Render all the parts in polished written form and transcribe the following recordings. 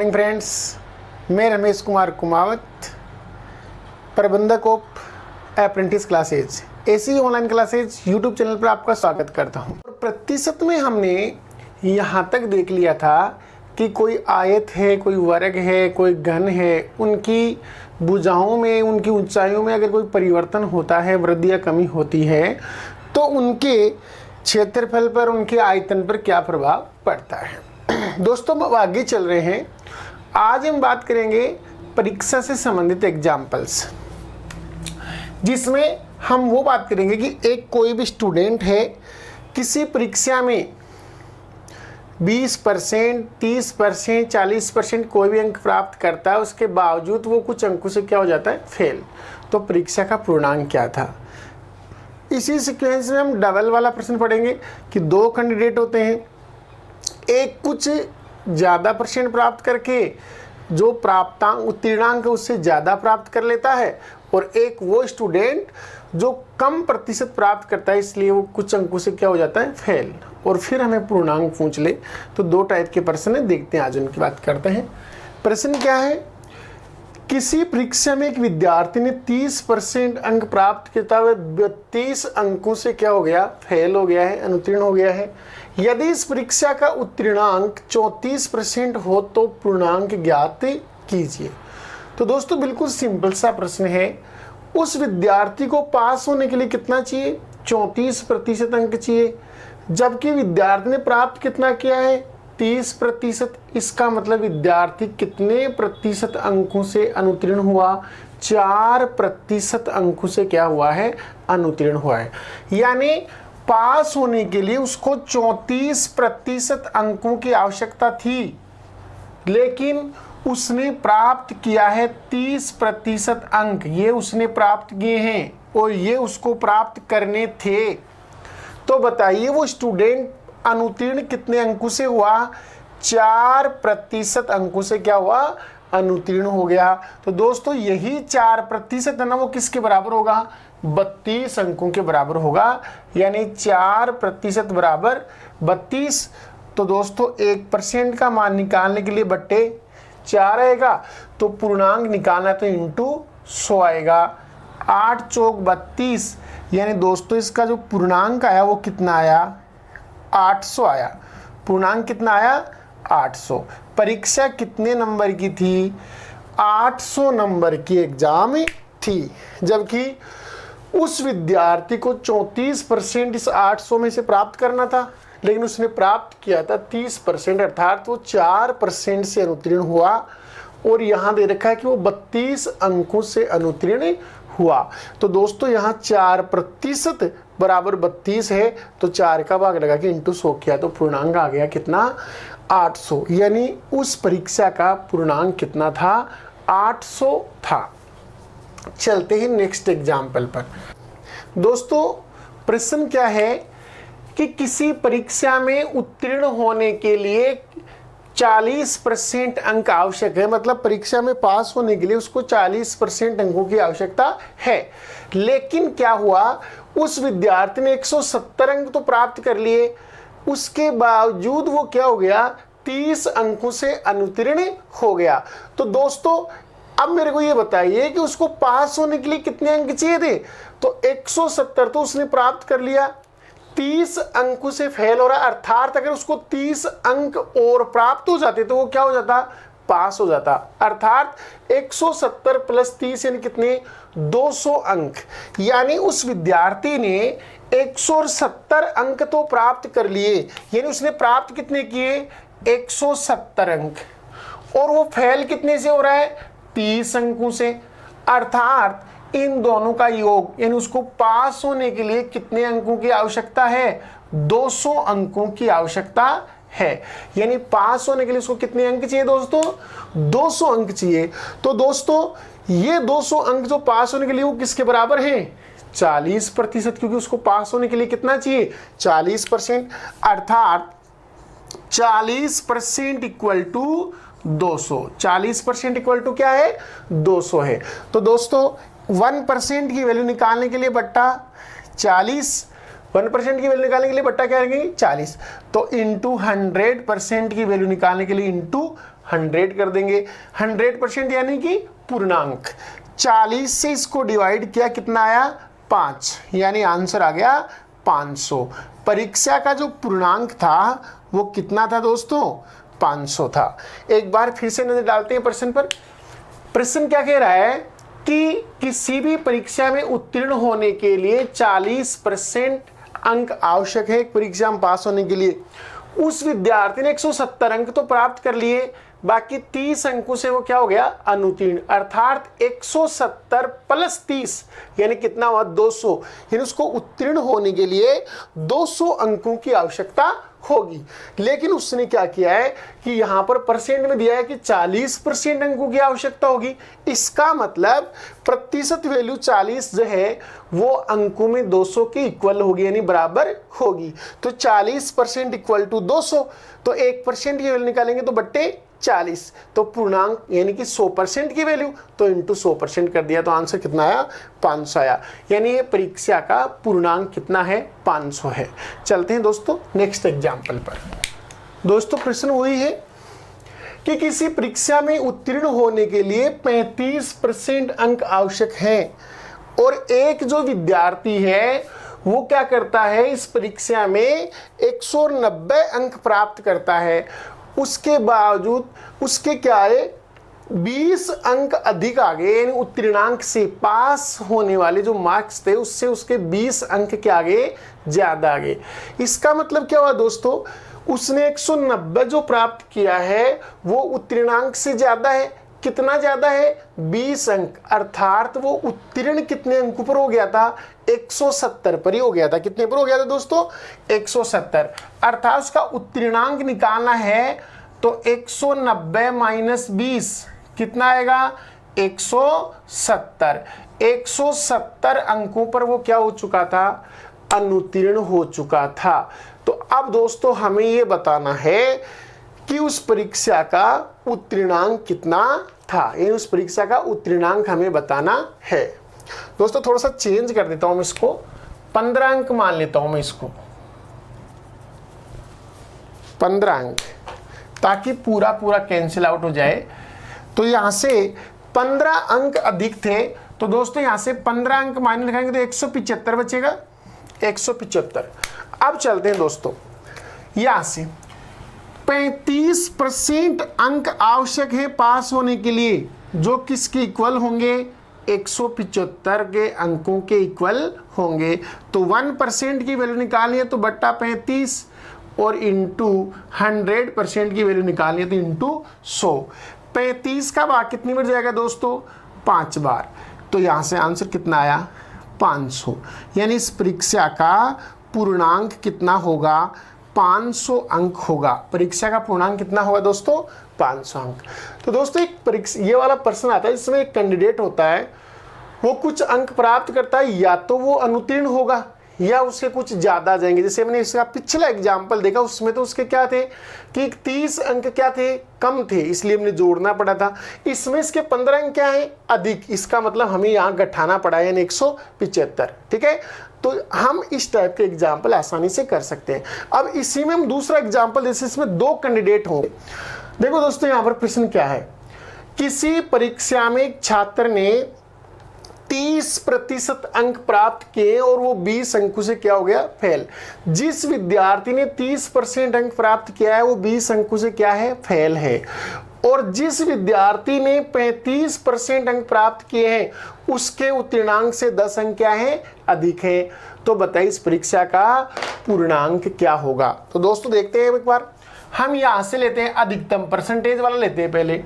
Morning friends, मैं रमेश कुमार कुमावत, प्रबंधक of apprentice classes, ऐसी ऑनलाइन क्लासेज यूट्यूब चैनल पर आपका स्वागत करता हूं। प्रतिशत में हमने यहां तक देख लिया था कि कोई आयत है, कोई वर्ग है, कोई घन है, उनकी भुजाओं में, उनकी ऊंचाइयों में अगर कोई परिवर्तन होता है, वृद्धि या कमी होती है, तो उनके क्षेत्रफल पर, उनके आयतन पर क्या प्रभाव पड़ता है। दोस्तों, अब आगे चल रहे हैं। आज हम बात करेंगे परीक्षा से संबंधित एग्जाम्पल्स, जिसमें हम वो बात करेंगे कि एक कोई भी स्टूडेंट है, किसी परीक्षा में 20%, 30%, 40% कोई भी अंक प्राप्त करता है, उसके बावजूद वो कुछ अंकों से क्या हो जाता है, फेल। तो परीक्षा का पूर्णांक क्या था। इसी सीक्वेंस में हम डबल वाला प्रश्न पढ़ेंगे कि दो कैंडिडेट होते हैं, एक कुछ ज़्यादा परसेंट प्राप्त करके जो प्राप्तांक उत्तीर्णांक उससे ज़्यादा प्राप्त कर लेता है, और एक वो स्टूडेंट जो कम प्रतिशत प्राप्त करता है, इसलिए वो कुछ अंकों से क्या हो जाता है, फेल। और फिर हमें पूर्णांक पूछ ले। तो दो टाइप के प्रश्न है, देखते हैं, आज उनकी बात करते हैं। प्रश्न क्या है, किसी परीक्षा में एक विद्यार्थी ने 30% अंक प्राप्त किया, वह 32 अंकों से क्या हो गया, फेल हो गया है, अनुत्तीर्ण हो गया है। यदि इस परीक्षा का उत्तीर्णांक 34% हो तो पूर्णांक ज्ञात कीजिए। तो दोस्तों, बिल्कुल सिंपल सा प्रश्न है। उस विद्यार्थी को पास होने के लिए कितना चाहिए, 34% अंक चाहिए, जबकि विद्यार्थी ने प्राप्त कितना किया है, 30%। इसका मतलब विद्यार्थी कितने प्रतिशत अंकों से अनुत्तीर्ण हुआ, 4% अंकों से क्या हुआ है, अनुत्तीर्ण हुआ है। यानी पास होने के लिए उसको 34% अंकों की आवश्यकता थी, लेकिन उसने प्राप्त किया है 30% अंक। ये उसने प्राप्त किए हैं और ये उसको प्राप्त करने थे। तो बताइए वो स्टूडेंट अनुत्तीर्ण कितने अंकों से हुआ, 4% अंकों से क्या हुआ, अनुत्तीर्ण हो गया। तो दोस्तों, यही 4% है ना, वो किसके बराबर होगा, 32 अंकों के बराबर होगा। यानी 4% बराबर 32। तो दोस्तों, 1% का मान निकालने के लिए बट्टे 4 आएगा, तो पूर्णांक निकालना तो इंटू 100 आएगा। 8 चौक 32, यानी दोस्तों इसका जो पूर्णांक आया वो कितना आया, 800 आया। पूर्णांक कितना आया, 800। परीक्षा कितने नंबर की थी, 800 नंबर की एग्जाम थी, जबकि उस विद्यार्थी को 34% इस 800 में से प्राप्त करना था, लेकिन उसने प्राप्त किया था 30%, अर्थात वो 4% से अनुत्तीर्ण हुआ। और यहाँ दे रखा है कि वो 32 अंकों से अनुत्तीर्ण हुआ। तो दोस्तों, यहाँ 4% बराबर 32 है, तो 4 का भाग लगा के इंटू 100 किया, तो पूर्णांक आ गया कितना, 800। यानी उस परीक्षा का पूर्णांक कितना था, 800 था। चलते हैं नेक्स्ट एग्जाम्पल पर। दोस्तों, प्रश्न क्या है कि किसी परीक्षा में उत्तीर्ण होने के लिए 40% अंक आवश्यक है, मतलब परीक्षा में पास होने के लिए उसको 40% अंकों की आवश्यकता है। लेकिन क्या हुआ, उस विद्यार्थी ने 170 अंक तो प्राप्त कर लिए, उसके बावजूद वो क्या हो गया, 30 अंकों से अनुत्तीर्ण हो गया। तो दोस्तों, अब मेरे को ये बताइए कि उसको पास होने के लिए कितने अंक चाहिए थे। तो 170 तो उसने प्राप्त कर लिया, 30 अंकों से फेल हो रहा, अर्थात अगर उसको 30 अंक और प्राप्त हो जाते तो वो क्या हो जाता, पास हो जाता। अर्थात 170 प्लस 30 यानी कितने, 200 अंक। यानी उस विद्यार्थी ने 170 अंक तो प्राप्त कर लिए, यानी उसने प्राप्त कितने किए, 170 अंक, और वो फेल कितने से हो रहा है, 30 अंकों से। अर्थात इन दोनों का योग, यानी उसको पास होने के लिए कितने अंकों की आवश्यकता है, 200 अंकों की आवश्यकता है। यानी पास होने के लिए उसको कितने अंक चाहिए दोस्तों, 200 अंक चाहिए। तो दोस्तों, ये 200 अंक जो पास होने के लिए वो किसके बराबर हैं, 40%, क्योंकि उसको पास होने के लिए कितना चाहिए, 40%। अर्थात 40% इक्वल टू 200। 40% इक्वल टू क्या है, 200 है। तो दोस्तों, 1% की वैल्यू निकालने के लिए बट्टा 40, 1% की वैल्यू निकालने के लिए बट्टा क्या रहेगी, 40। तो इंटू 100% की वैल्यू निकालने के लिए इंटू 100 कर देंगे। 100% यानी कि पूर्णांक। 40 से इसको डिवाइड किया, कितना आया 5, यानी आंसर आ गया 500। परीक्षा का जो पूर्णांक था वो कितना था दोस्तों, 500 था। एक बार फिर से नजर डालते हैं प्रश्न पर। प्रश्न क्या कह रहा है कि किसी भी परीक्षा में उत्तीर्ण होने के लिए 40% अंक आवश्यक है एक परीक्षा में पास होने के लिए। उस विद्यार्थी ने 170 अंक तो प्राप्त कर लिए, बाकी 30 अंकों से वो क्या हो गया, अनुत्तीर्ण। अर्थात 170 प्लस 30 यानी कितना हुआ, 200। यानी उसको उत्तीर्ण होने के लिए 200 अंकों की आवश्यकता होगी। लेकिन उसने क्या किया है कि यहां पर परसेंट में दिया है कि 40% अंकों की आवश्यकता होगी। इसका मतलब प्रतिशत वैल्यू 40 जो है वो अंकों में 200 के इक्वल होगी, यानी बराबर होगी। तो 40% इक्वल टू 200, तो 1% की वैल्यू निकालेंगे तो बट्टे 40, तो पूर्णांक यानी कि 100% की वैल्यू, तो इंटू 100% कर दिया, तो आंसर कितना आया, 500 आया। यानी ये परीक्षा का पूर्णांक कितना है, 500 है। चलते हैं दोस्तों नेक्स्ट एग्जाम्पल पर। दोस्तों प्रश्न वही है कि किसी परीक्षा में उत्तीर्ण होने के लिए 35% अंक आवश्यक है, और एक जो विद्यार्थी है वो क्या करता है, इस परीक्षा में 190 अंक प्राप्त करता है। उसके बावजूद उसके क्या है, 20 अंक अधिक आ गए, यानी उत्तीर्णांक से पास होने वाले जो मार्क्स थे उससे उसके 20 अंक के आगे ज्यादा आ गए। इसका मतलब क्या हुआ दोस्तों, उसने 190 जो प्राप्त किया है वो उत्तीर्णांक से ज्यादा है। कितना ज्यादा है, 20 अंक। अर्थात वो उत्तीर्ण कितने अंकों पर हो गया था, 170 पर ही हो गया था। कितने पर हो गया था दोस्तों, 170। अर्थात उसका उत्तीर्णांक निकालना है तो 190 माइनस 20 कितना आएगा, 170। 170 अंकों पर वो क्या हो चुका था, अनुत्तीर्ण हो चुका था। तो अब दोस्तों हमें ये बताना है कि उस परीक्षा का उत्तीर्णांक कितना था, ये उस परीक्षा का उत्तीर्णांक हमें बताना है। दोस्तों थोड़ा सा चेंज कर देता हूं मैं इसको, 15 अंक मान लेता हूं मैं इसको, 15 अंक, ताकि पूरा पूरा कैंसिल आउट हो जाए। तो यहां से 15 अंक अधिक थे, तो दोस्तों यहां से 15 अंक माइनस लिखाएंगे तो 175 बचेगा, 175। अब चलते हैं दोस्तों, यहां से 35% अंक आवश्यक है पास होने के लिए, जो किसके इक्वल होंगे, 175 के अंकों के इक्वल होंगे। तो 1% की वैल्यू निकालनी है तो बट्टा 35, और इंटू 100% की वैल्यू निकालनी है तो इंटू 100। 35 का भाग कितनी बार जाएगा दोस्तों, 5 बार। तो यहां से आंसर कितना आया, 500। यानी इस परीक्षा का पूर्णांक कितना होगा, 500 अंक होगा। परीक्षा का पूर्णांक कितना होगा दोस्तों, 500 अंक। तो दोस्तों एक परीक्षा, ये वाला प्रश्न आता है जिसमें एक कैंडिडेट होता है, वो कुछ अंक प्राप्त करता है, या तो वो अनुत्तीर्ण होगा या उसके कुछ ज्यादा आ जाएंगे। जैसे मैंने इसका पिछला एग्जाम्पल देखा, उसमें तो उसके क्या थे कि 30 अंक क्या थे, कम थे, इसलिए हमने जोड़ना पड़ा था। इसमें इसके 15 अंक क्या है, अधिक। इसका मतलब हमें यहाँ गठाना पड़ा है, यानी 175। ठीक है, तो हम इस टाइप के एग्जाम्पल आसानी से कर सकते हैं। अब इसी में हम दूसरा एग्जाम्पल, जैसे इसमें 2 कैंडिडेट होंगे। देखो दोस्तों यहाँ पर प्रश्न क्या है, किसी परीक्षा में एक छात्र ने 30% अंक प्राप्त किए और वो 20 अंकों से क्या हो गया, फेल। जिस विद्यार्थी ने 30% अंक प्राप्त किया है वो 20 अंकों से क्या है, फेल है। और जिस विद्यार्थी ने 35% अंक प्राप्त किए हैं उसके उत्तीर्णांक से 10 अंक क्या है, अधिक है। तो बताइए इस परीक्षा का पूर्णांक क्या होगा। तो दोस्तों देखते हैं एक बार, हम यहां से लेते हैं अधिकतम, परसेंटेज वाला लेते हैं पहले।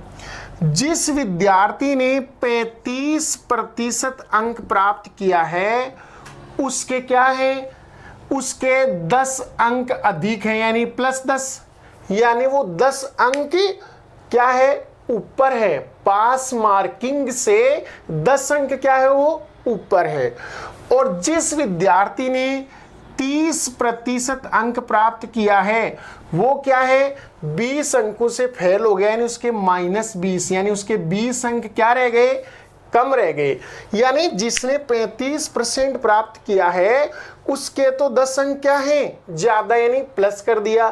जिस विद्यार्थी ने 35% अंक प्राप्त किया है उसके क्या है, उसके 10 अंक अधिक है, यानी +10, यानी वो 10 अंक क्या है, ऊपर है। पास मार्किंग से 10 अंक क्या है, वो ऊपर है। और जिस विद्यार्थी ने 30% अंक प्राप्त किया है वो क्या है, 20 अंकों से फेल हो गया, यानी उसके -20, यानी उसके 20 अंक क्या रह गए, कम रह गए। यानी जिसने 35% प्राप्त किया है उसके तो 10 अंक क्या है, ज्यादा, यानी प्लस कर दिया।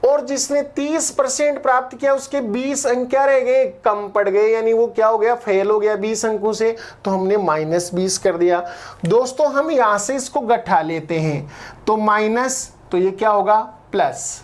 और जिसने 30% प्राप्त किया उसके 20 अंक क्या रह गए, कम पड़ गए, यानी वो क्या हो गया, फेल हो गया 20 अंकों से, तो हमने -20 कर दिया। दोस्तों हम यहां से इसको घटा लेते हैं, तो माइनस, तो ये क्या होगा प्लस।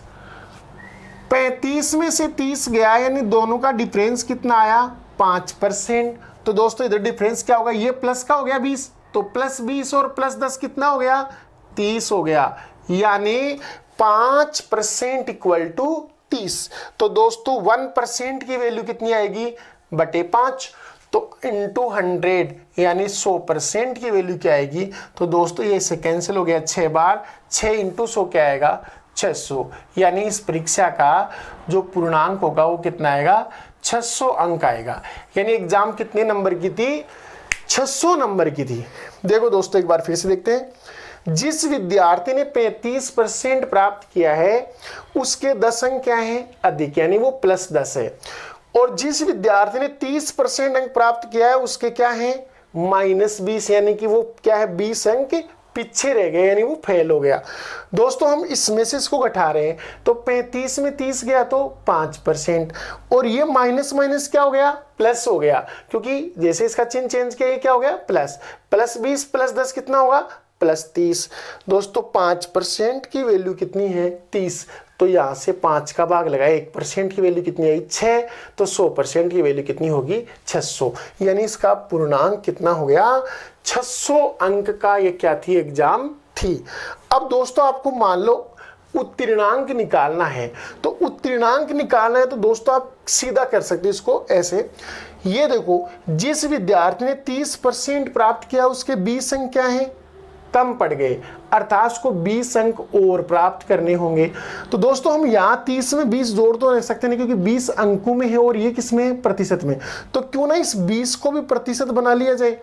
35 में से 30 गया, यानी दोनों का डिफरेंस कितना आया, 5%। तो दोस्तों इधर डिफरेंस क्या होगा, ये प्लस का हो गया 20, तो +20 और +10 कितना हो गया, 30 हो गया, यानी 5% इक्वल टू 30। तो दोस्तों 1% की वैल्यू कितनी आएगी, बटे 5, तो इंटू 100 यानी 100% की वैल्यू क्या आएगी। तो दोस्तों ये से कैंसिल हो गया 6 बार, 6 इंटू 100 क्या आएगा, 600, यानी इस परीक्षा का जो पूर्णांक होगा वो कितना आएगा, 600 अंक आएगा। यानी एग्जाम कितने नंबर की थी, 600 नंबर की थी। देखो दोस्तों एक बार फिर से देखते हैं, जिस विद्यार्थी ने 35% प्राप्त किया है उसके 10 अंक क्या हैं, अधिक, यानी वो +10 है। और जिस विद्यार्थी ने 30% अंक प्राप्त किया है उसके क्या है, -20, यानी कि वो क्या है, 20 अंक पीछे रह गए, यानी वो फेल हो गया। दोस्तों हम इसमें से इसको घटा रहे हैं, तो 35 में 30 गया तो 5%, और ये माइनस माइनस क्या हो गया, प्लस हो गया, क्योंकि जैसे इसका चिन्ह चेंज किया ये क्या हो गया, प्लस। +20 + 10 कितना होगा, +30। दोस्तों 5% की वैल्यू कितनी है, 30, तो यहां से 5 का भाग लगाए, 1% की वैल्यू कितनी आई, 6, तो 100% की वैल्यू कितनी होगी, 600, यानी इसका पूर्णांक कितना हो गया, 600 अंक का ये क्या थी, एग्जाम थी। अब दोस्तों आपको मान लो उत्तीर्णांक निकालना है, तो उत्तीर्णांक निकालना है तो दोस्तों आप सीधा कर सकते हो इसको ऐसे, ये देखो जिस विद्यार्थी ने 30% प्राप्त किया उसके 20 अंक क्या है, कम पड़ गए, अर्थात उसको 20 अंक और प्राप्त करने होंगे। तो दोस्तों हम यहाँ 30 में 20 जोड़ तो रह सकते नहीं, क्योंकि 20 अंकों में है और ये किसमें, प्रतिशत में, तो क्यों ना इस 20 को भी प्रतिशत बना लिया जाए।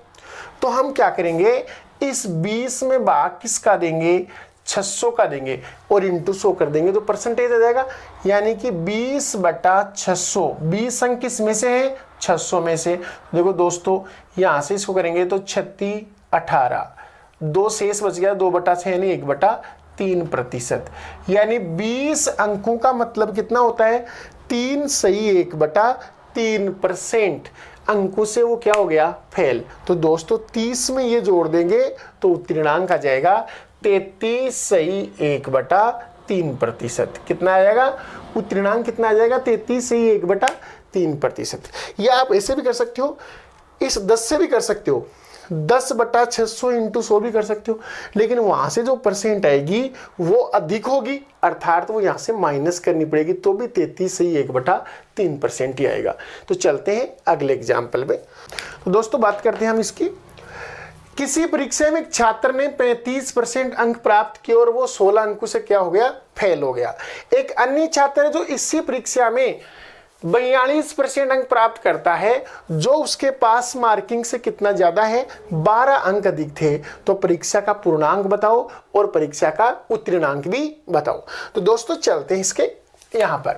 तो हम क्या करेंगे, इस 20 में भाग किसका देंगे, 600 का देंगे, और इंटू 100 कर देंगे तो परसेंटेज आ जाएगा, यानी कि 20/600, 20 अंक किस में से है, 600 में से। देखो दोस्तों यहाँ से इसको करेंगे तो 36, 18, 2 शेष बच गया, 2/6 यानी 1/3%, यानी 20 अंकों का मतलब कितना होता है, 3 सही 1/3% अंकों से वो क्या हो गया, फेल। तो दोस्तों 30 में ये जोड़ देंगे तो उत्तीर्णांक आ जाएगा 33 सही 1/3%। कितना आ जाएगा, उत्तीर्णांक कितना आ जाएगा, 33 सही 1/3%। या आप ऐसे भी कर सकते हो, इस 10 से भी कर सकते हो, 10/600 इंटू 100 भी कर सकते हो, लेकिन वहां से जो परसेंट आएगी वो अधिक होगी, अर्थात वो यहां से माइनस करनी पड़ेगी, तो भी 33 सही 1/3% ही आएगा। तो चलते हैं अगले एग्जाम्पल में। तो दोस्तों बात करते हैं हम इसकी, किसी परीक्षा में एक छात्र ने 35% अंक प्राप्त किए और वो 16 अंकों से क्या हो गया, फेल हो गया। एक अन्य छात्र है जो इसी परीक्षा में 42% अंक प्राप्त करता है, जो उसके पास मार्किंग से कितना ज्यादा है, 12 अंक अधिक थे। तो परीक्षा का पूर्णांक बताओ और परीक्षा का उत्तीर्णांक भी बताओ। तो दोस्तों चलते हैं इसके यहां पर,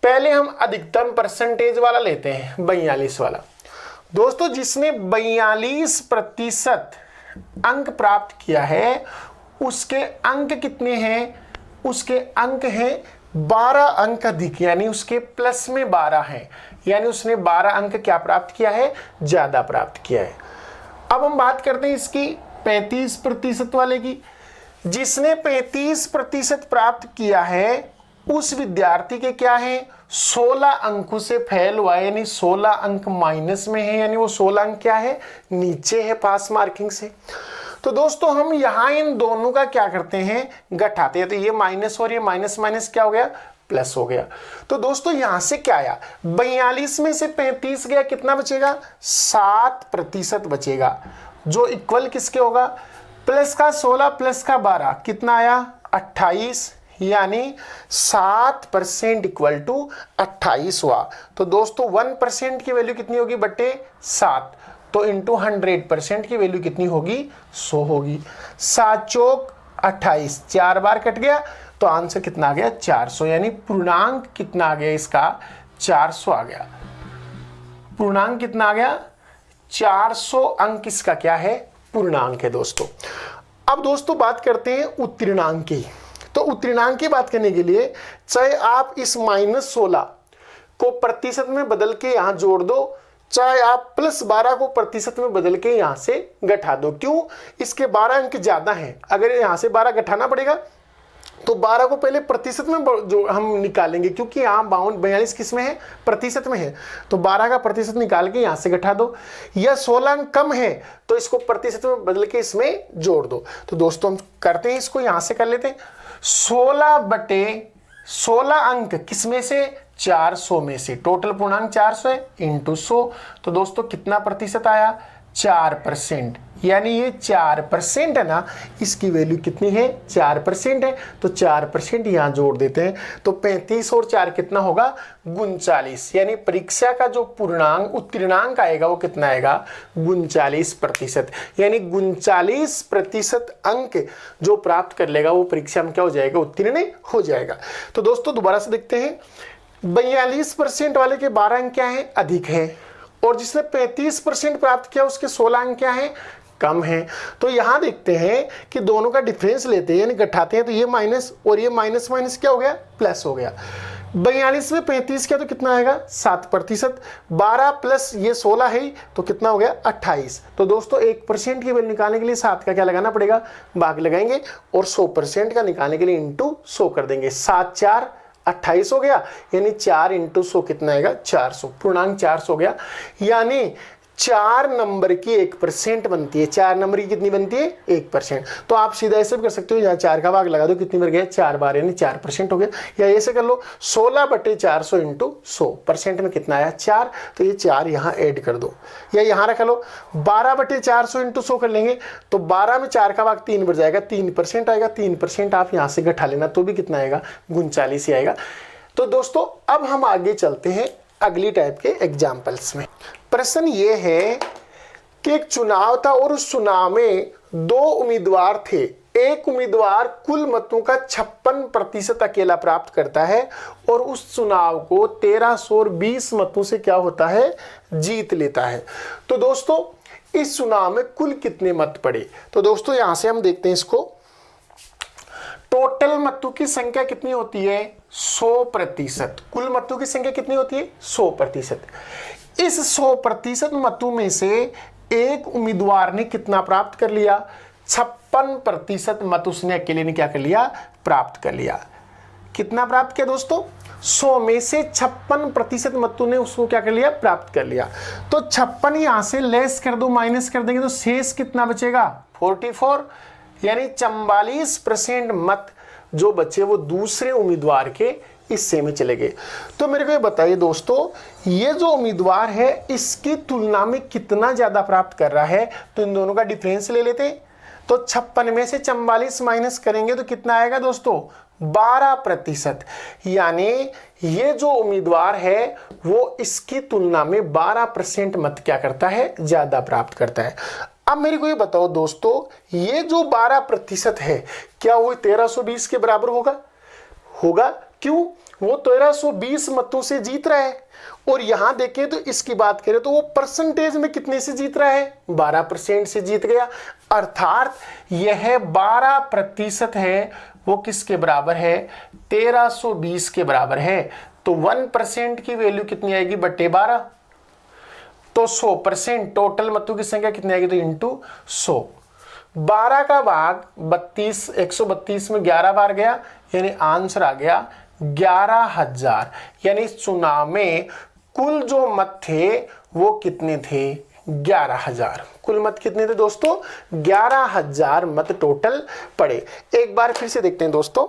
पहले हम अधिकतम परसेंटेज वाला लेते हैं, 42 वाला। दोस्तों जिसने 42% अंक प्राप्त किया है उसके अंक कितने हैं, उसके अंक हैं 12 अंक अधिक, यानी उसके प्लस में 12 है, यानी उसने 12 अंक क्या प्राप्त किया है, ज्यादा प्राप्त किया है। अब हम बात करते हैं इसकी 35% वाले की। जिसने 35% प्राप्त किया है उस विद्यार्थी के क्या है, 16 अंकों से फेल हुआ है, यानी 16 अंक माइनस में है, यानी वो 16 अंक क्या है, नीचे है पास मार्किंग से। तो दोस्तों हम यहां इन दोनों का क्या करते हैं, घटाते हैं, तो ये माइनस और ये माइनस माइनस क्या हो गया, प्लस हो गया। तो दोस्तों यहां से क्या आया, 42 में से 35 गया, कितना बचेगा, 7% बचेगा, जो इक्वल किसके होगा, प्लस का 16 प्लस का 12 कितना आया, 28, यानी 7% इक्वल टू 28 हुआ। तो दोस्तों 1% की वैल्यू कितनी होगी, बटे 7, तो इंटू 100% की वैल्यू कितनी होगी, 100 होगी। 7 चौक 28, 4 बार कट गया, तो आंसर कितना आ गया, 400, यानी पूर्णांक कितना आ गया इसका, 400 आ गया। पूर्णांक कितना आ गया, 400 अंक इसका क्या है, पूर्णांक है दोस्तों। अब दोस्तों बात करते हैं उत्तीर्णांक की। तो उत्तीर्णांक की बात करने के लिए चाहे आप इस -16 को प्रतिशत में बदल के यहां जोड़ दो, चाहे आप +12 को प्रतिशत में बदल के यहां से घटा दो। क्यों? इसके 12 अंक ज्यादा हैं, अगर यहां से 12 घटाना पड़ेगा तो 12 को पहले प्रतिशत में जो हम निकालेंगे, क्योंकि यहाँ 42 किस में है? प्रतिशत में है। तो 12 का प्रतिशत निकाल के यहाँ से घटा दो, या 16 अंक कम है तो इसको प्रतिशत में बदल के इसमें जोड़ दो। तो दोस्तों हम करते हैं, इसको यहाँ से कर लेते हैं। 16/16 अंक किस में से? 400 में से। टोटल पूर्णांक 400 है इंटू 100। तो दोस्तों कितना प्रतिशत आया? 4%। यानी ये 4% है ना, इसकी वैल्यू कितनी है? 4% है। तो 4% यहां जोड़ देते हैं, तो 35 और 4 कितना होगा? 39। यानी परीक्षा का जो पूर्णांक उत्तीर्णांक आएगा वो कितना आएगा? 39%। यानी 39% अंक जो प्राप्त कर लेगा वो परीक्षा में क्या हो जाएगा? उत्तीर्ण हो जाएगा। तो दोस्तों दोबारा से देखते हैं, 42% वाले के 12 अंक क्या है? अधिक है, और जिसने 35% प्राप्त किया उसके 16 अंक क्या है? कम है। तो यहां देखते हैं कि दोनों का डिफरेंस लेते हैं, यानी घटाते हैं, तो ये माइनस और ये माइनस माइनस क्या हो गया? प्लस हो गया। 42 में 35 क्या, तो कितना आएगा? 7%। 12 प्लस ये 16 है तो कितना हो गया? 28। तो दोस्तों 1% की वैल्यू निकालने के लिए 7 का क्या लगाना पड़ेगा? भाग लगाएंगे, और 100% का निकालने के लिए इंटू 100 कर देंगे। 7 4 28 हो गया, यानी 4 इंटू 100 कितना आएगा? 400। पूर्णांक 400 हो गया। यानी 4 नंबर की 1% बनती है। 4 नंबर की कितनी बनती है? 1%। तो आप सीधा ऐसे भी कर सकते हो, यहाँ 4 का भाग लगा दो, कितनी बार गया? 4 बार, यानी 4% हो गया। या ऐसे कर लो, 16/400 इंटू 100% में कितना आया? 4। तो ये 4 यहाँ ऐड कर दो, या यहाँ रख लो। 12/400 इंटू 100 कर लेंगे, तो 12 में 4 का भाग 3 बढ़ जाएगा, 3% आएगा। 3% आप यहाँ से घटा लेना, तो भी कितना आएगा? 39 ही आएगा। तो दोस्तों अब हम आगे चलते हैं अगली टाइप के एग्जाम्पल्स में। प्रश्न ये है कि एक चुनाव था और उस चुनाव में 2 उम्मीदवार थे। एक उम्मीदवार कुल मतों का 56% अकेला प्राप्त करता है और उस चुनाव को 1320 मतों से क्या होता है? जीत लेता है। तो दोस्तों इस चुनाव में कुल कितने मत पड़े? तो दोस्तों यहां से हम देखते हैं इसको। टोटल मतों की संख्या कितनी होती है? 100%। कुल मतों की संख्या कितनी होती है? 100%। इस 100% मतों में से एक उम्मीदवार ने कितना प्राप्त कर लिया? 56% मत उसने अकेले ने क्या कर लिया? प्राप्त कर लिया। कितना प्राप्त किया दोस्तों? 100 में से 56% मतों ने उसको क्या कर लिया? प्राप्त कर लिया। तो 56 यहां से लेस कर दो, माइनस कर देंगे, तो शेष कितना बचेगा? 44। यानी 44% मत जो बचे वो दूसरे उम्मीदवार के हिस्से में चले गए। तो मेरे को ये बताइए दोस्तों, ये जो उम्मीदवार है इसकी तुलना में कितना ज्यादा प्राप्त कर रहा है? तो इन दोनों का डिफरेंस ले लेते हैं। तो 56 में से 44 माइनस करेंगे तो कितना आएगा दोस्तों? 12%। यानी ये जो उम्मीदवार है वो इसकी तुलना में 12% मत क्या करता है? ज्यादा प्राप्त करता है। अब मेरे को ये बताओ दोस्तों, ये जो 12% है क्या वो 1320 के बराबर होगा? होगा। क्यों? वो 1320 मतों से जीत रहा है, और यहां देखें तो इसकी बात करें तो वो परसेंटेज में कितने से जीत रहा है? 12% से जीत गया। अर्थात यह 12% है वो किसके बराबर है? 1320 के बराबर है। तो 1% की वैल्यू कितनी आएगी? बटे 12। तो 100% टोटल मतों की संख्या कितनी आएगी? तो इंटू 100। 12 का भाग 32, 132 में 11 बार गया, यानी आंसर आ गया 11,000। यानी इस चुनाव में कुल जो मत थे वो कितने थे? 11,000। कुल मत कितने थे दोस्तों? 11,000 मत टोटल पड़े। एक बार फिर से देखते हैं दोस्तों,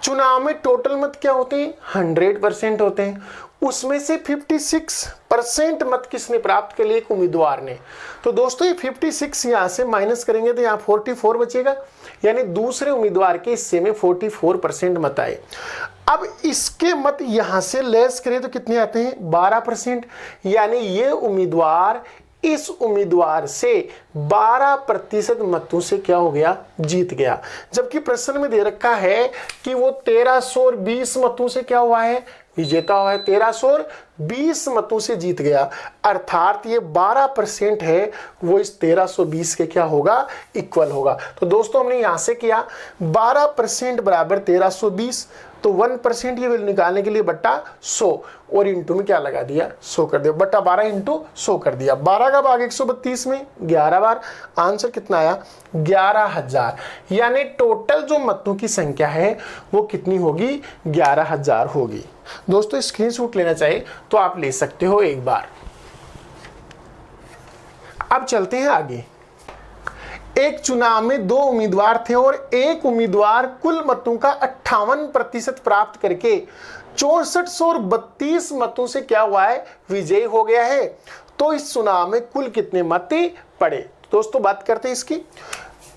चुनाव में टोटल मत क्या होते हैं? 100% होते हैं। उसमें से 56% मत किसने प्राप्त कर लिए? एक उम्मीदवार ने। तो दोस्तों ये 56 यहां से माइनस करेंगे तो यहाँ 44 बचेगा, यानी दूसरे उम्मीदवार के हिस्से में 44% मत आए। अब इसके मत यहां से लेस करें तो कितने आते हैं? 12%। यानी ये उम्मीदवार इस उम्मीदवार से 12% मतों से क्या हो गया? जीत गया। जबकि प्रश्न में दे रखा है कि वो 1320 मतों से क्या हुआ है? विजेता हुआ है 1320 मतों से जीत गया, अर्थात ये 12% है वो इस 1320 के क्या होगा, इक्वल होगा। तो दोस्तों हमने यहां से किया 12% बराबर 1320, तो 1% ये वैल्यू निकालने के लिए बट्टा 100 और इंटू में क्या लगा दिया, 100 कर दिया, बट्टा 12 इंटू 100 कर दिया। 12 का भाग 132 में 11 बार, आंसर कितना आया 11,000। यानी टोटल जो मतों की संख्या है वो कितनी होगी, 11,000 होगी। दोस्तों स्क्रीनशॉट लेना चाहिए तो आप ले सकते हो एक बार। अब चलते हैं आगे। एक चुनाव में 2 उम्मीदवार थे और एक उम्मीदवार कुल मतों का 58% प्राप्त करके 6432 मतों से क्या हुआ है, विजयी हो गया है। तो इस चुनाव में कुल कितने मत पड़े। दोस्तों बात करते हैं इसकी।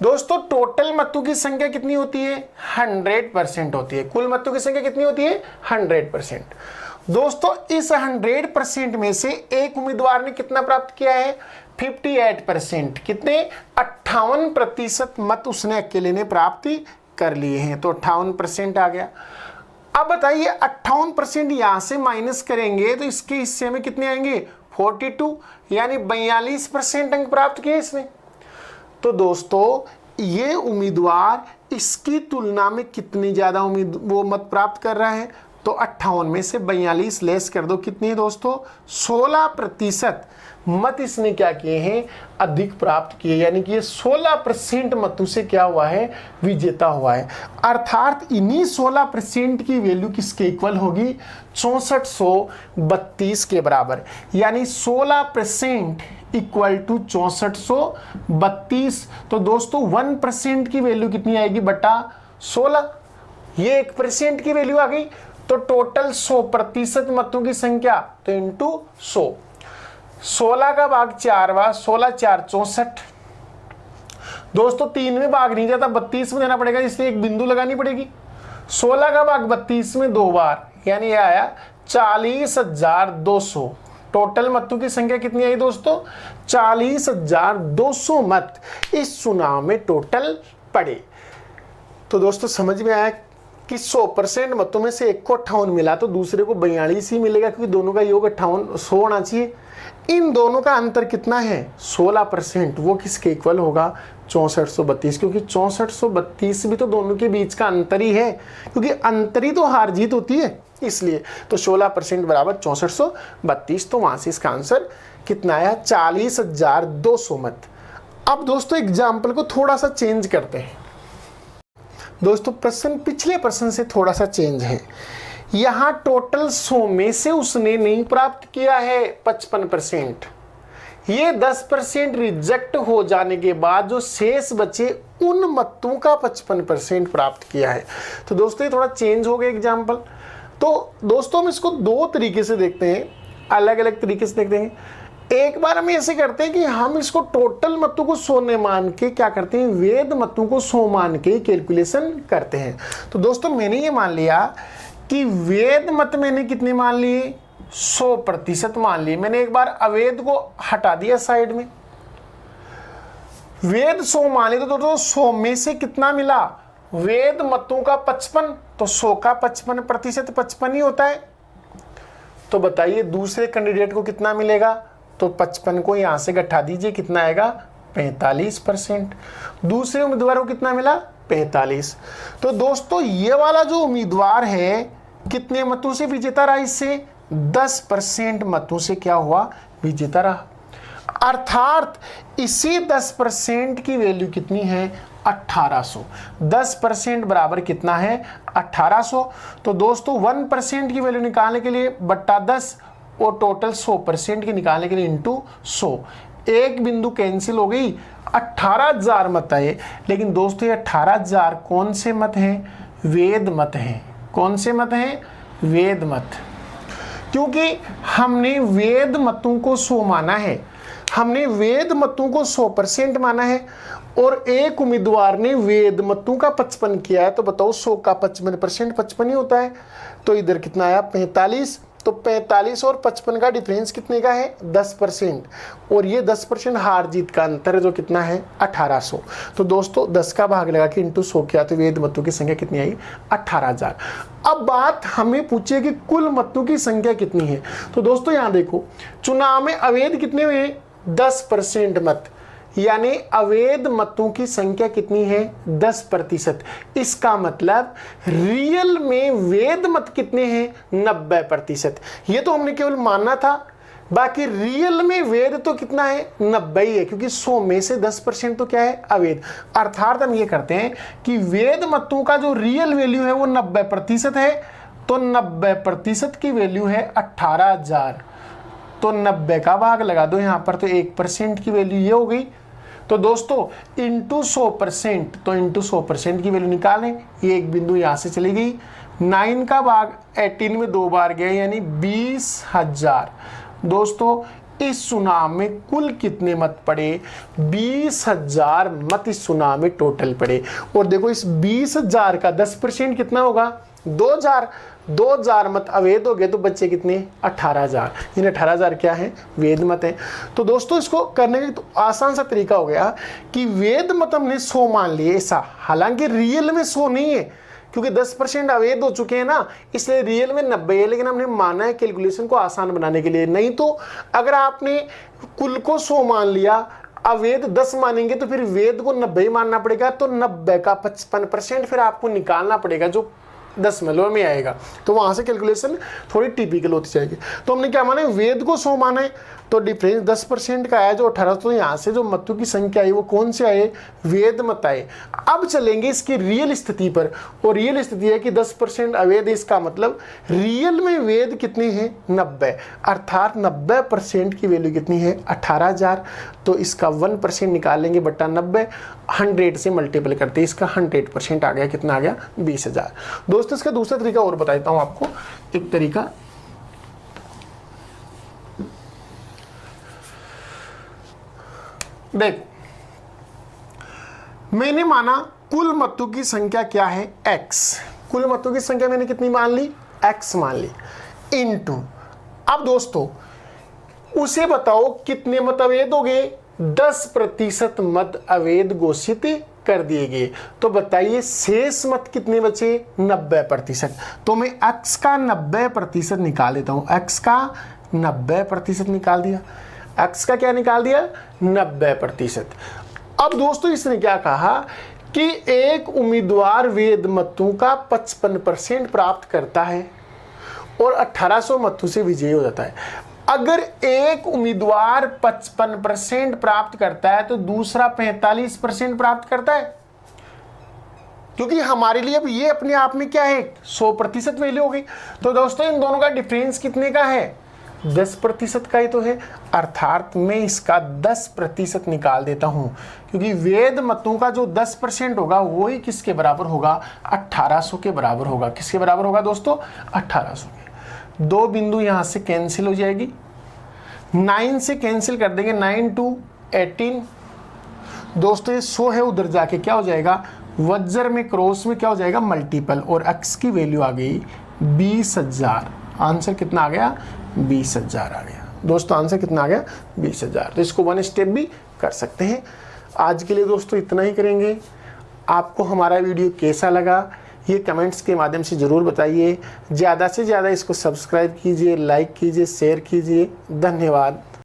दोस्तों टोटल मतों की संख्या कितनी होती है, 100% होती है। कुल मतों की संख्या कितनी होती है, 100%। दोस्तों इस 100% में से एक उम्मीदवार ने कितना प्राप्त किया है, 58%। कितने, 58% मत उसने अकेले ने प्राप्ति कर लिए हैं, तो 58% आ गया। अब बताइए 58% यहां से माइनस करेंगे तो इसके हिस्से में कितने आएंगे, 42, यानी 42% अंक प्राप्त किए इसने। तो दोस्तों ये उम्मीदवार इसकी तुलना में कितनी ज्यादा वो मत प्राप्त कर रहा है, तो 58 में से 42 लेस कर दो, कितनी है दोस्तों, 16% मत इसने क्या किए हैं, अधिक प्राप्त किए। यानी कि ये 16% मतों से क्या हुआ है, विजेता हुआ है। अर्थात इन्हीं 16% की वैल्यू किसके इक्वल होगी, 6432 के बराबर। यानी 16% इक्वल टू 6432। तो दोस्तों 1% की वैल्यू कितनी आएगी, बटा 16। ये 1% की वैल्यू आ गई, तो टोटल 100% मतों की संख्या, तो इंटू 100। 16 का भाग 4 बार, 16 4 64। दोस्तों 3 में भाग नहीं जाता, 32 में देना पड़ेगा, इसलिए एक बिंदु लगानी पड़ेगी। 16 का भाग 32 में 2 बार, यानी यह आया 40,200। टोटल मतों की संख्या कितनी आई दोस्तों, 40,200 मत इस चुनाव में टोटल पड़े। तो दोस्तों समझ में आया कि 100% मतों में से एक को 58 मिला तो दूसरे को 42 ही मिलेगा, क्योंकि दोनों का योग 100 होना चाहिए। इन दोनों का अंतर कितना है, 16%। वो किसके इक्वल होगा, 6432, क्योंकि 6432 भी तो दोनों के बीच का अंतर ही है, क्योंकि अंतर ही तो हार जीत होती है, इसलिए। तो 16% बराबर 6432, तो वहां से इसका आंसर कितना आया, 40,200 मत। अब दोस्तों एग्जाम्पल को थोड़ा सा चेंज करते हैं। दोस्तों प्रश्न पिछले प्रश्न से थोड़ा सा चेंज है। यहां टोटल 100 में से उसने नहीं प्राप्त किया है 55%। ये 10% रिजेक्ट हो जाने के बाद जो शेष बचे उन मतों का 55% प्राप्त किया है। तो दोस्तों ये थोड़ा चेंज हो गया एग्जाम्पल। तो दोस्तों हम इसको 2 तरीके से देखते हैं, अलग अलग तरीके से देखते हैं। एक बार हम ऐसे करते हैं कि हम इसको टोटल मतों को 100 मान के क्या करते हैं, वेद मतों को 100 मान के कैलकुलेशन करते हैं। तो दोस्तों मैंने ये मान लिया कि वेद मत मैंने कितने मान लिए, 100% मान लिए। मैंने एक बार अवेद को हटा दिया साइड में, वेद 100 मान लिए। तो दोस्तों 100 में से कितना मिला, वेद मतों का 55, तो 100 का 55% 55 ही होता है। तो बताइए दूसरे कैंडिडेट को कितना मिलेगा, तो 55 को यहां से घटा दीजिए, कितना आएगा, 45%। दूसरे उम्मीदवार को कितना मिला, 45। तो दोस्तों ये वाला जो उम्मीदवार है कितने मतों से विजेता रहा, इससे 10% मतों से क्या हुआ, विजेता रहा। अर्थात इसी 10% की वैल्यू कितनी है, 1800। 10% बराबर कितना है, 1800। तो दोस्तों 1% की वैल्यू निकालने के लिए बट्टा 10 और टोटल 100% की निकालने के लिए इंटू 100। एक बिंदु कैंसिल हो गई, 18,000 मत आए। लेकिन दोस्तों ये 18,000 कौन से मत हैं, वेद मत हैं। कौन से मत हैं, वेद मत। क्योंकि हमने वेद मतों को 100 माना है, हमने वेद मतों को 100% माना है, और एक उम्मीदवार ने वेद मतों का 55 किया है। तो बताओ 100 का 55% 55 ही होता है। तो इधर कितना आया, 45, तो 45 और 55 का डिफरेंस कितने का है 10%, और ये 10% हार जीत का अंतर है जो कितना है 1800। तो दोस्तों 10 का भाग लगा के इंटू 100 किया तो वेद मतों की संख्या कितनी आई 18000। अब बात हमें पूछिए कि कुल मतों की संख्या कितनी है। तो दोस्तों यहाँ देखो चुनाव में अवैध कितने हुए 10% मत, यानी अवैध मतों की संख्या कितनी है 10%। इसका मतलब रियल में वैध मत कितने हैं 90%। ये तो हमने केवल मानना था, बाकी रियल में वैध तो कितना है 90 ही है, क्योंकि 100 में से 10% तो क्या है अवैध। अर्थात हम ये करते हैं कि वैध मतों का जो रियल वैल्यू है वो 90% है, तो 90% की वैल्यू है 18000। तो 90 का भाग लगा दो यहाँ पर, तो 1% की वैल्यू ये हो गई। तो दोस्तों इंटू 100%, तो इंटू 100% की वैल्यू निकालें, ये एक बिंदु यहाँ से चली गई। 9 का भाग 18 में 2 बार गया, यानी 20000। दोस्तों इस चुनाव में कुल कितने मत पड़े 20000 मत इस चुनाव में टोटल पड़े। और देखो इस 20000 का 10% कितना होगा 2000 मत अवैध हो गए, तो बच्चे कितने 18000। इन 18000 क्या है वेद मत है। तो दोस्तों इसको करने का तो आसान सा तरीका हो गया कि वेद मत हमने 100 मान लिए ऐसा, हालांकि रियल में 100 नहीं है क्योंकि 10% अवैध हो चुके हैं ना, इसलिए रियल में 90 है, लेकिन हमने माना है कैलकुलेशन को आसान बनाने के लिए। नहीं तो अगर आपने कुल को 100 मान लिया, अवैध 10 मानेंगे तो फिर वेद को 90 मानना पड़ेगा, तो 90 का 55% फिर आपको निकालना पड़ेगा जो 10 में आएगा, तो वहां से कैलकुलेशन थोड़ी टिपिकल होती जाएगी। तो हमने क्या माना है वेद को 100 माना है, तो डिफरेंस 10% का आया जो 1800। तो यहाँ से जो मतों की संख्या आई वो कौन से आए वेद मत आए। अब चलेंगे इसकी रियल स्थिति पर, और रियल स्थिति है कि 10% अवैध, इसका मतलब रियल में वेद कितने हैं 90, अर्थात 90% की वैल्यू कितनी है 18000। तो इसका 1% निकालेंगे बट्टा 90, 100 से मल्टीपल करते इसका 100% आ गया, कितना आ गया 20000। दोस्तों इसका दूसरा तरीका और बताता हूं आपको, एक तरीका देखो, मैंने माना कुल मतों की संख्या क्या है x, कुल मतों की संख्या मैंने कितनी मान ली x मान ली, इनटू अब दोस्तों उसे बताओ कितने मत अवैध हो गए 10% मत अवैध घोषित कर दिए गए। तो बताइए शेष मत कितने बचे 90%। तो मैं x का 90% निकाल देता हूं, x का 90% निकाल दिया, x का क्या निकाल दिया 90%। अब दोस्तों इसने क्या कहा कि एक उम्मीदवार वेद मतों का 55% प्राप्त करता है और 1800 मतों से विजयी हो जाता है। अगर एक उम्मीदवार 55% प्राप्त करता है तो दूसरा 45% प्राप्त करता है, क्योंकि हमारे लिए अब ये अपने आप में क्या है 100% वैल्यू हो गई। तो दोस्तों इन दोनों का डिफरेंस कितने का है 10% का ही तो है, अर्थात मैं इसका 10% निकाल देता हूं, क्योंकि वेद मतों का जो 10% होगा वही किसके बराबर होगा 1800 के बराबर होगा। किसके बराबर होगा दोस्तों 1800 के। दो बिंदु यहां से कैंसिल हो जाएगी, 9 से कैंसिल कर देंगे, 9 2 18। दोस्तों ये 100 है, उधर जाके क्या हो जाएगा वज्र में क्रॉस में क्या हो जाएगा मल्टीपल, और x की वैल्यू आ गई 20000। आंसर कितना आ गया 20000 आ गया। दोस्तों आंसर कितना आ गया 20000। तो इसको 1 स्टेप भी कर सकते हैं। आज के लिए दोस्तों इतना ही करेंगे। आपको हमारा वीडियो कैसा लगा ये कमेंट्स के माध्यम से ज़रूर बताइए। ज़्यादा से ज़्यादा इसको सब्सक्राइब कीजिए, लाइक कीजिए, शेयर कीजिए। धन्यवाद।